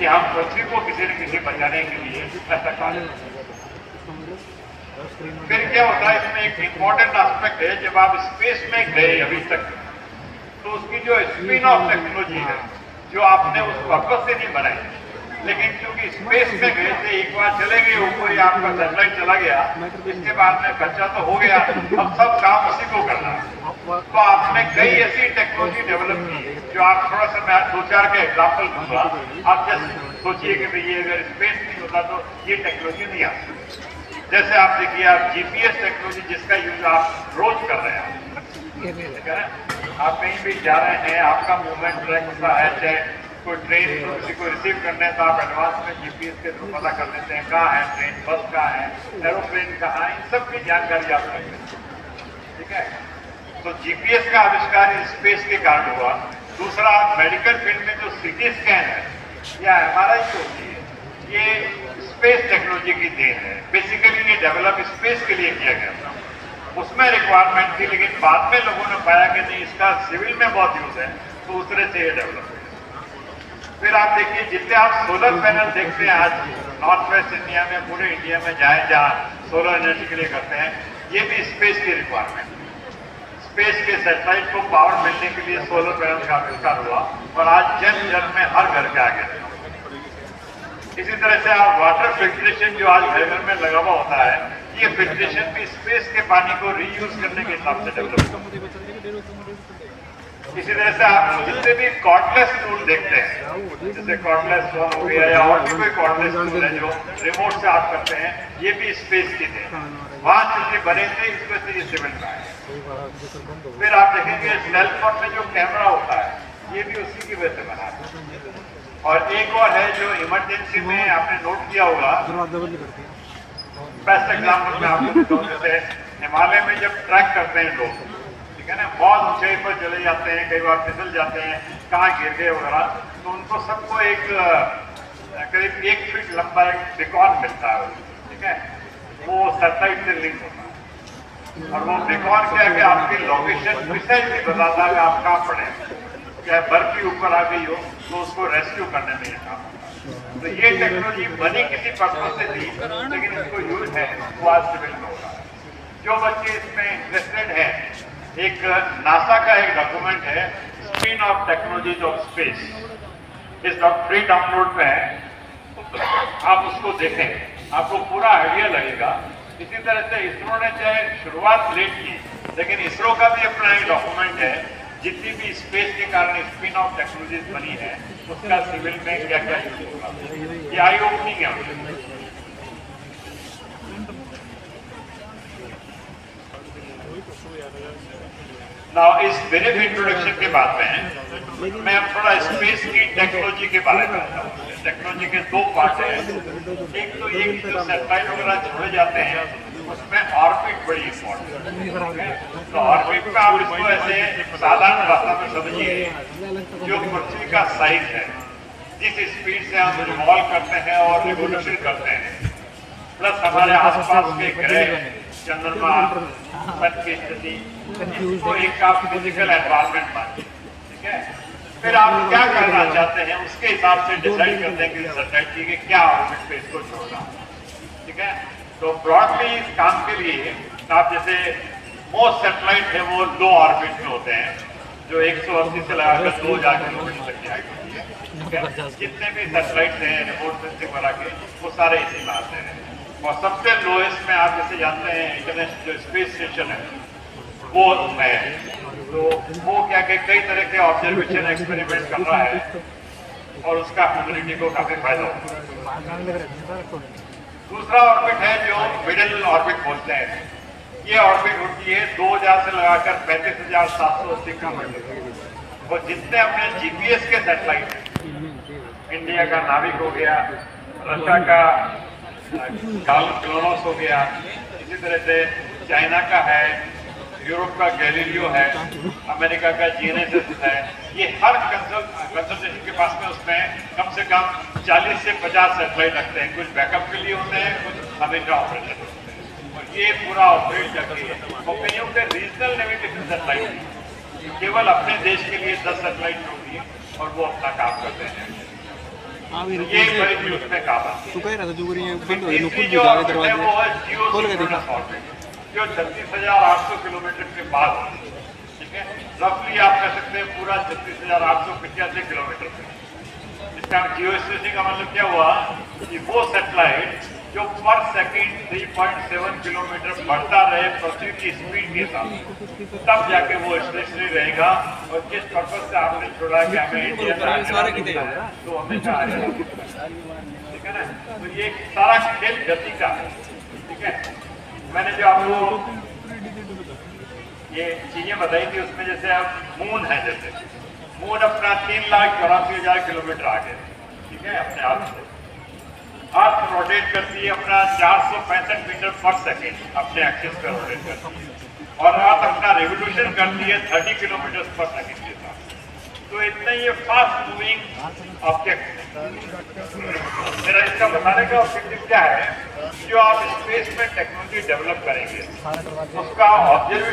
कि हम पृथ्वी को किसी न किसी बचाने के लिए ऐसा कार्य। फिर क्या होता है, इसमें एक इम्पॉर्टेंट एस्पेक्ट है, जब आप स्पेस में गए अभी तक, तो उसकी जो स्पिन ऑफ टेक्नोलॉजी है, जो आपने उस पर्पज से नहीं बनाई, लेकिन क्योंकि स्पेस में गए थे, एक बार चले गए ऊपर, आपका सैटेलाइट चला गया, इसके बाद में खर्चा तो हो गया, अब सब काम उसी को करना है। तो आपने कई ऐसी टेक्नोलॉजी डेवलप की, जो आप थोड़ा सा, मैं 2-4 के एग्जाम्पल दूंगा। आप जैसे सोचिए कि भाई ये अगर स्पेस नहीं होता तो ये टेक्नोलॉजी नहीं आती। जैसे आप देखिए, आप जीपीएस टेक्नोलॉजी जिसका यूज आप रोज कर रहे हैं, आप कहीं भी जा रहे हैं, आपका मूवमेंट ट्रैक होता है, चाहे कोई ट्रेन किसी को रिसीव करने है तो आप एडवांस में जीपीएस के थ्रू पता कर लेते हैं कहाँ है ट्रेन, बस कहाँ है, एरोप्लेन कहाँ है, इन सब की जानकारी आप रखते हैं। ठीक है, तो जीपीएस का आविष्कार स्पेस के कारण हुआ। दूसरा, मेडिकल फील्ड में जो सीटी स्कैन है या एमआरआई जो होती है, ये स्पेस टेक्नोलॉजी की देन है। बेसिकली ये डेवलप स्पेस के लिए किया गया था, उसमें रिक्वायरमेंट थी, लेकिन बाद में लोगों ने पाया कि नहीं, इसका सिविल में बहुत यूज है, तो उस तरह से ये डेवलप हुआ। फिर आप देखिए, जितने आप सोलर पैनल देखते हैं आज नॉर्थ वेस्ट इंडिया में, पूरे इंडिया में जाए जहाँ सोलर एनर्जी के लिए करते हैं, ये भी स्पेस की रिक्वायरमेंट। स्पेस के सैटेलाइट को पावर मिलने के लिए सोलर पैनल का आविष्कार हुआ, और आज जन जन में हर घर के आगे। इसी तरह से आप वाटर फिल्ट्रेशन जो आज घर घर में लगा हुआ होता है, ये फिल्ट्रेशन भी स्पेस के पानी को रीयूज करने के हिसाब से डेवलप हुआ। इसी तरह से आप जितने भी कॉर्डलेस टूल देखते हैं, जैसे कॉर्डलेस फोन हो गया या और भी कोई कॉर्डलेस टूल है जो रिमोट से आप करते हैं, ये भी स्पेस के थे। वहां चूंकि बने थे, इस वजह से ये सिविल का है। फिर आप देखेंगे सेल फोन में जो कैमरा होता है, ये भी उसी की वजह से बना है। और एक और है जो इमरजेंसी में आपने नोट किया होगा, बेस्ट एग्जाम्पल में आपको बताऊं, जैसे हिमालय में जब ट्रैक करते हैं लोग, ठीक है ना, बहुत ऊंचाई पर चले जाते हैं, कई बार फिसल जाते हैं, कहाँ गिर गए वगैरह, तो उनको सबको एक करीब 1 फीट लंबा एक बीकॉन मिलता है, ठीक है, वो सैटेलाइट से लिंक होता है। और वो बीकॉन क्या है कि आपकी लोकेशन प्रिसाइजली बताता है आप कहाँ पड़े, चाहे बर्फ भी ऊपर आ गई हो तो उसको रेस्क्यू करने में ये काम। तो ये टेक्नोलॉजी बनी किसी पर्पज से थी, लेकिन इसको यूज है वो आज सिविल में होगा। जो बच्चे इसमें इंटरेस्टेड हैं, एक नासा का एक डॉक्यूमेंट है, spin off technologies of space, इस फ्री डाउनलोड पे है, आप उसको देखें, आपको पूरा आइडिया लगेगा। इसी तरह से इसरो ने चाहे शुरुआत लेट की, लेकिन इसरो का भी अपना एक डॉक्यूमेंट है, जितनी भी स्पेस के कारण स्पिन ऑफ टेक्नोलॉजीज बनी है, उसका सिविल में क्या क्या यूज होगा, ये आई ओपनिंग है। ना इस ब्रीफ इंट्रोडक्शन के बाद में मैं अब थोड़ा स्पेस की टेक्नोलॉजी के बारे में बताता हूँ। टेक्नोलॉजी के 2 पार्ट हैं, एक तो एक जो सैटेलाइट वगैरह छोड़े जाते हैं, उसमें ऑर्बिट बड़ी इंपॉर्टेंट है। तो ऑर्बिट में आप इसको ऐसे साधारण भाषा में समझिए, जो पृथ्वी का साइज है, जिस स्पीड से हम रिवॉल्व करते हैं और रिवोल्यूशन करते हैं, प्लस हमारे आसपास के ग्रह, चंद्रमा, सन की स्थिति, इसको एक आप फिजिकल एनवायरनमेंट मानिए, ठीक है। फिर आप क्या करना चाहते हैं, उसके हिसाब से डिसाइड करते हैं कि सैटेलाइट के क्या ऑर्बिट पे इसको छोड़ना, ठीक है। तो ब्रॉडली इस काम के लिए आप जैसे मोस्ट सैटेलाइट है वो लो ऑर्बिट में होते हैं, जो 180 से लगाकर 2000 किलोमीटर तक की हाइट होती है, ठीक है। जितने भी सैटेलाइट हैं रिमोट सेंसिंग वाला के, वो सारे इसी में आते हैं। और सबसे लोएस्ट में आप जैसे जानते हैं इंटरनेशनल जो स्पेस स्टेशन है वो है, तो वो क्या कि कई तरह के ऑब्जर्वेशन एक्सपेरिमेंट कर रहा है और उसका ह्यूमैनिटी को काफी फायदा होता है। दूसरा ऑर्बिट है जो मिडिल ऑर्बिट बोलते हैं, ये ऑर्बिट होती है 2000 से लगाकर 35,780 किलोमीटर। और जितने अपने जीपीएस के सैटेलाइट हैं, इंडिया का नाविक हो गया, रशिया का क्रोनोस हो गया, इसी तरह से चाइना का है, यूरोप का गैलीलियो है, अमेरिका का जीएनएसएस है, ये हर कंसल्टेशन के पास में उसमें कम से कम 40 से 50 सैटेलाइट रखते हैं। कुछ बैकअप के लिए होते हैं, कुछ हमेशा ऑपरेशन होते हैं, और ये पूरा ऑपरेट करके वो कईयों के रीजनल नेविगेशन सैटेलाइट केवल अपने देश के लिए 10 सैटेलाइट होती है और वो अपना काम करते हैं। ये बड़ी भी उसमें काम है। तू कह रहा था जो बंद हो तीसरी जो ऑर्बिट है वो है जियो सिंक्रोनस ऑर्बिट, जो 36,800 किलोमीटर के बाद, ठीक है, रफली आप कह सकते हैं पूरा 36,885 किलोमीटर पे। इसका जियो स्पेसिंग का मतलब क्या हुआ कि वो सैटेलाइट जो पर सेकंड 3.7 किलोमीटर बढ़ता रहे पृथ्वी की स्पीड के साथ, तब जाके वो स्टेशनरी रहेगा। और जिस पर्पज से आपने छोड़ा कि हमें इंडिया में तो हमेशा आएगा, ठीक है ना। तो ये सारा खेल गति का है, ठीक है। मैंने जो आपको ये चीजें बताई थी उसमें जैसे अब मून है, जैसे मून अपना 3,84,000 किलोमीटर आगे, ठीक है, अपने आप से अर्थ रोटेट करती है अपना 465 मीटर पर सेकेंड अपने एक्सिस पर रोटेट करती है, और अर्थ अपना रेवोल्यूशन करती है 30 किलोमीटर पर सेकेंड के साथ। तो इतना ये फास्ट मूविंग ऑब्जेक्ट है। मेरा इसका बताने का ऑब्जेक्टिव क्या है, जो आप स्पेस में टेक्नोलॉजी डेवलप करेंगे उसका ऑब्जर्वेशन